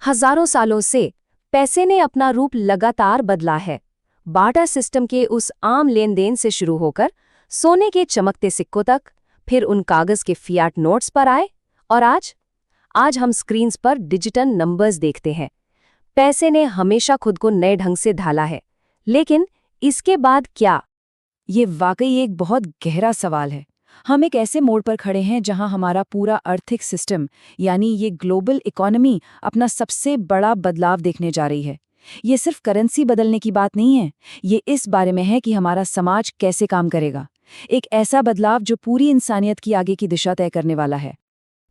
हजारों सालों से पैसे ने अपना रूप लगातार बदला है। बार्टर सिस्टम के उस आम लेन देन से शुरू होकर सोने के चमकते सिक्कों तक, फिर उन कागज के फियाट नोट्स पर आए, और आज हम स्क्रीन्स पर डिजिटल नंबर्स देखते हैं। पैसे ने हमेशा खुद को नए ढंग से ढाला है, लेकिन इसके बाद क्या? ये वाकई एक बहुत गहरा सवाल है। हम एक ऐसे मोड़ पर खड़े हैं जहां हमारा पूरा आर्थिक सिस्टम यानी ये ग्लोबल इकोनॉमी अपना सबसे बड़ा बदलाव देखने जा रही है। ये सिर्फ करेंसी बदलने की बात नहीं है, ये इस बारे में है कि हमारा समाज कैसे काम करेगा। एक ऐसा बदलाव जो पूरी इंसानियत की आगे की दिशा तय करने वाला है।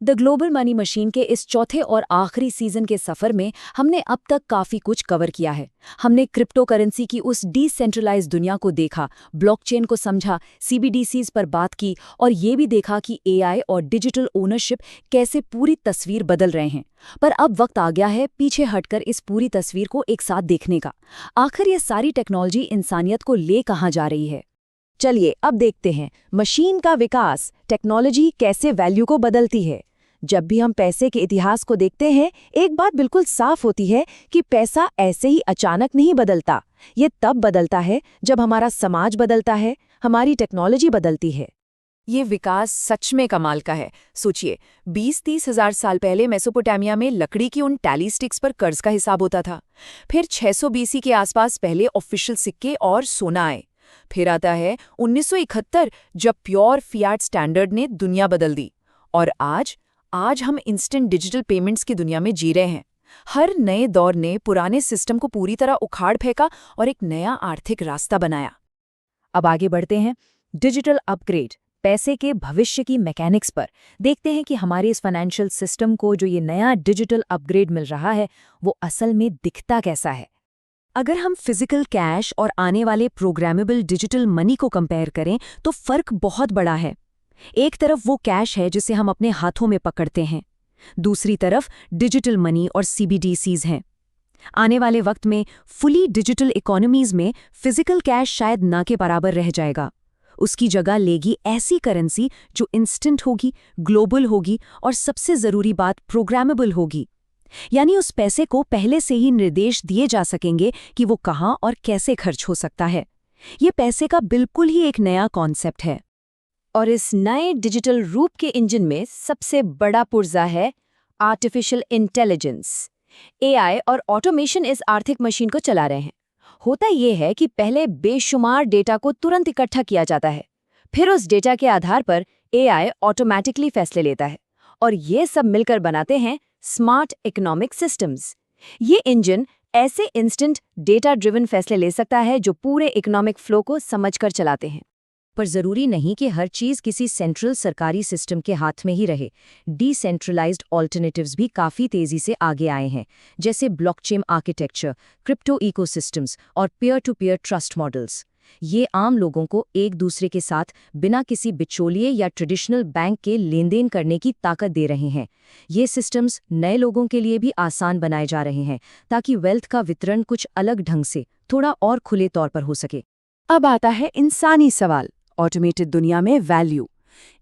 द ग्लोबल मनी मशीन के इस चौथे और आखिरी सीजन के सफर में हमने अब तक काफी कुछ कवर किया है। हमने क्रिप्टो करेंसी की उस डिसेंट्रलाइज्ड दुनिया को देखा, ब्लॉकचेन को समझा, सीबीडीसीज पर बात की, और ये भी देखा कि एआई और डिजिटल ओनरशिप कैसे पूरी तस्वीर बदल रहे हैं। पर अब वक्त आ गया है पीछे हटकर इस पूरी तस्वीर को एक साथ देखने का। आखिर ये सारी टेक्नोलॉजी इंसानियत को ले कहाँ जा रही है? चलिए अब देखते हैं मशीन का विकास, टेक्नोलॉजी कैसे वैल्यू को बदलती है। जब भी हम पैसे के इतिहास को देखते हैं, एक बात बिल्कुल साफ होती है कि पैसा ऐसे ही अचानक नहीं बदलता। ये तब बदलता है जब हमारा समाज बदलता है, हमारी टेक्नोलॉजी बदलती है। ये विकास सच में कमाल का है। सोचिए, 20-30 हजार साल पहले मेसोपोटामिया में लकड़ी की उन टैली स्टिक्स पर कर्ज का हिसाब होता था। फिर 600 बीसी के आसपास पहले ऑफिशियल सिक्के और सोना आए। फिर आता है 1971, जब प्योर फियाट स्टैंडर्ड ने दुनिया बदल दी। और आज हम इंस्टेंट डिजिटल पेमेंट्स की दुनिया में जी रहे हैं। हर नए दौर ने पुराने सिस्टम को पूरी तरह उखाड़ फेंका और एक नया आर्थिक रास्ता बनाया। अब आगे बढ़ते हैं डिजिटल अपग्रेड, पैसे के भविष्य की मैकेनिक्स पर। देखते हैं कि हमारे इस फाइनेंशियल सिस्टम को जो ये नया डिजिटल अपग्रेड मिल रहा है, वो असल में दिखता कैसा है। अगर हम फिजिकल कैश और आने वाले प्रोग्रामेबल डिजिटल मनी को कंपेयर करें, तो फर्क बहुत बड़ा है। एक तरफ वो कैश है जिसे हम अपने हाथों में पकड़ते हैं, दूसरी तरफ डिजिटल मनी और सीबीडीसीज हैं। आने वाले वक्त में फुली डिजिटल इकोनॉमीज में फिजिकल कैश शायद ना के बराबर रह जाएगा। उसकी जगह लेगी ऐसी करेंसी जो इंस्टेंट होगी, ग्लोबल होगी और सबसे ज़रूरी बात प्रोग्रामेबल होगी। यानी उस पैसे को पहले से ही निर्देश दिए जा सकेंगे कि वो कहाँ और कैसे खर्च हो सकता है। ये पैसे का बिल्कुल ही एक नया कॉन्सेप्ट है। और इस नए डिजिटल रूप के इंजन में सबसे बड़ा पुर्जा है आर्टिफिशियल इंटेलिजेंस। एआई और ऑटोमेशन इस आर्थिक मशीन को चला रहे हैं। होता यह है कि पहले बेशुमार डेटा को तुरंत इकट्ठा किया जाता है, फिर उस डेटा के आधार पर एआई ऑटोमैटिकली फैसले लेता है, और ये सब मिलकर बनाते हैं स्मार्ट इकोनॉमिक सिस्टम्स। ये इंजन ऐसे इंस्टेंट डेटा ड्रिवन फैसले ले सकता है जो पूरे इकोनॉमिक फ्लो को समझकर चलाते हैं। पर ज़रूरी नहीं कि हर चीज़ किसी सेंट्रल सरकारी सिस्टम के हाथ में ही रहे। डिसेंट्रलाइज्ड ऑल्टरनेटिव्स भी काफ़ी तेज़ी से आगे आए हैं, जैसे ब्लॉकचेन आर्किटेक्चर, क्रिप्टो इकोसिस्टम्स और peer to peer trust models. ये आम लोगों को एक दूसरे के साथ बिना किसी बिचौलिए या ट्रेडिशनल बैंक के लेन देन करने की ताकत दे रहे हैं। ये सिस्टम्स नए लोगों के लिए भी आसान बनाए जा रहे हैं, ताकि वेल्थ का वितरण कुछ अलग ढंग से, थोड़ा और खुले तौर पर हो सके। अब आता है इंसानी सवाल, ऑटोमेटेड दुनिया में वैल्यू।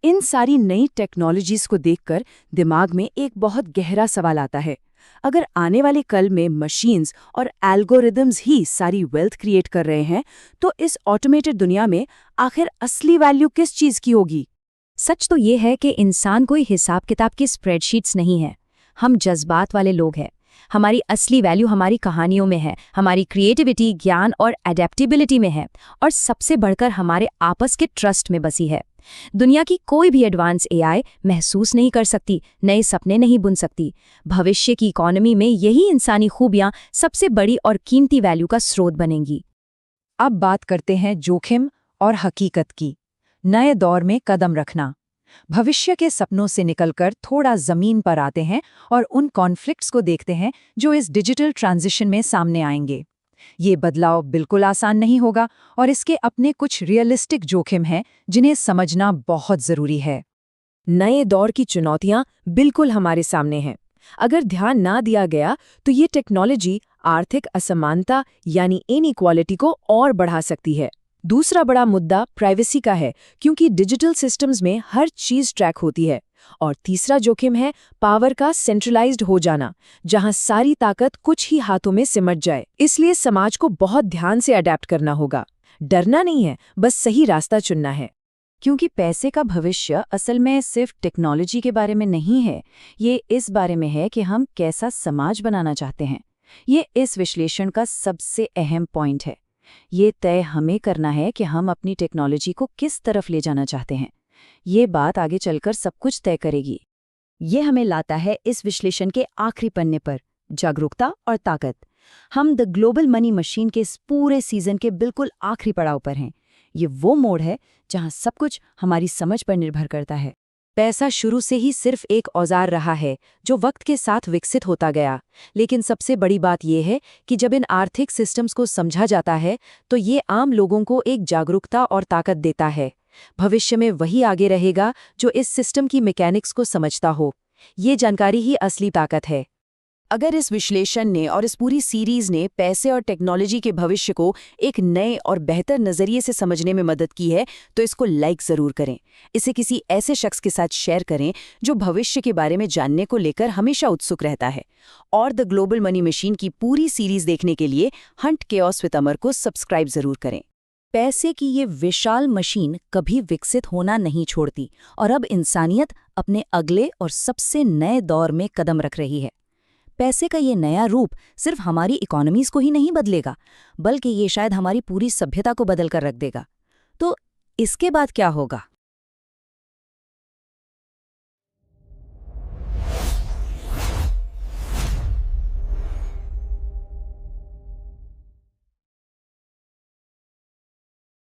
इन सारी नई टेक्नोलॉजीज को देखकर दिमाग में एक बहुत गहरा सवाल आता है। अगर आने वाले कल में मशीन्स और एल्गोरिदम्स ही सारी वेल्थ क्रिएट कर रहे हैं, तो इस ऑटोमेटेड दुनिया में आखिर असली वैल्यू किस चीज़ की होगी? सच तो ये है कि इंसान कोई हिसाब किताब की स्प्रेडशीट्स नहीं है। हम जज्बात वाले लोग हैं। हमारी असली वैल्यू हमारी कहानियों में है, हमारी क्रिएटिविटी, ज्ञान और एडेप्टेबिलिटी में है, और सबसे बढ़कर हमारे आपस के ट्रस्ट में बसी है। दुनिया की कोई भी एडवांस एआई महसूस नहीं कर सकती, नए सपने नहीं बुन सकती। भविष्य की इकोनॉमी में यही इंसानी खूबियां सबसे बड़ी और कीमती वैल्यू का स्रोत बनेंगी। अब बात करते हैं जोखिम और हकीकत की। नए दौर में कदम रखना। भविष्य के सपनों से निकलकर थोड़ा जमीन पर आते हैं और उन कॉन्फ्लिक्ट्स को देखते हैं जो इस डिजिटल ट्रांजिशन में सामने आएंगे। ये बदलाव बिल्कुल आसान नहीं होगा, और इसके अपने कुछ रियलिस्टिक जोखिम हैं जिन्हें समझना बहुत ज़रूरी है। नए दौर की चुनौतियां बिल्कुल हमारे सामने हैं। अगर ध्यान ना दिया गया तो ये टेक्नोलॉजी आर्थिक असमानता यानी इनइक्वालिटी को और बढ़ा सकती है। दूसरा बड़ा मुद्दा प्राइवेसी का है, क्योंकि डिजिटल सिस्टम्स में हर चीज़ ट्रैक होती है। और तीसरा जोखिम है पावर का सेंट्रलाइज्ड हो जाना, जहां सारी ताकत कुछ ही हाथों में सिमट जाए। इसलिए समाज को बहुत ध्यान से अडेप्ट करना होगा। डरना नहीं है, बस सही रास्ता चुनना है। क्योंकि पैसे का भविष्य असल में सिर्फ टेक्नोलॉजी के बारे में नहीं है, ये इस बारे में है कि हम कैसा समाज बनाना चाहते हैं। ये इस विश्लेषण का सबसे अहम पॉइंट है। ये तय हमें करना है कि हम अपनी टेक्नोलॉजी को किस तरफ ले जाना चाहते हैं। ये बात आगे चलकर सब कुछ तय करेगी। ये हमें लाता है इस विश्लेषण के आखिरी पन्ने पर, जागरूकता और ताकत। हम द ग्लोबल मनी मशीन के इस पूरे सीजन के बिल्कुल आखिरी पड़ाव पर हैं। ये वो मोड़ है जहां सब कुछ हमारी समझ पर निर्भर करता है। पैसा शुरू से ही सिर्फ एक औजार रहा है जो वक्त के साथ विकसित होता गया, लेकिन सबसे बड़ी बात यह है कि जब इन आर्थिक सिस्टम्स को समझा जाता है तो ये आम लोगों को एक जागरूकता और ताकत देता है। भविष्य में वही आगे रहेगा जो इस सिस्टम की मैकेनिक्स को समझता हो। ये जानकारी ही असली ताकत है। अगर इस विश्लेषण ने और इस पूरी सीरीज ने पैसे और टेक्नोलॉजी के भविष्य को एक नए और बेहतर नजरिए से समझने में मदद की है तो इसको लाइक जरूर करें। इसे किसी ऐसे शख्स के साथ शेयर करें जो भविष्य के बारे में जानने को लेकर हमेशा उत्सुक रहता है। और द ग्लोबल मनी मशीन की पूरी सीरीज देखने के लिए हंट केओस विद अमर को सब्सक्राइब जरूर करें। पैसे की ये विशाल मशीन कभी विकसित होना नहीं छोड़ती और अब इंसानियत अपने अगले और सबसे नए दौर में कदम रख रही है। पैसे का ये नया रूप सिर्फ हमारी इकोनॉमीज को ही नहीं बदलेगा, बल्कि ये शायद हमारी पूरी सभ्यता को बदल कर रख देगा। तो इसके बाद क्या होगा?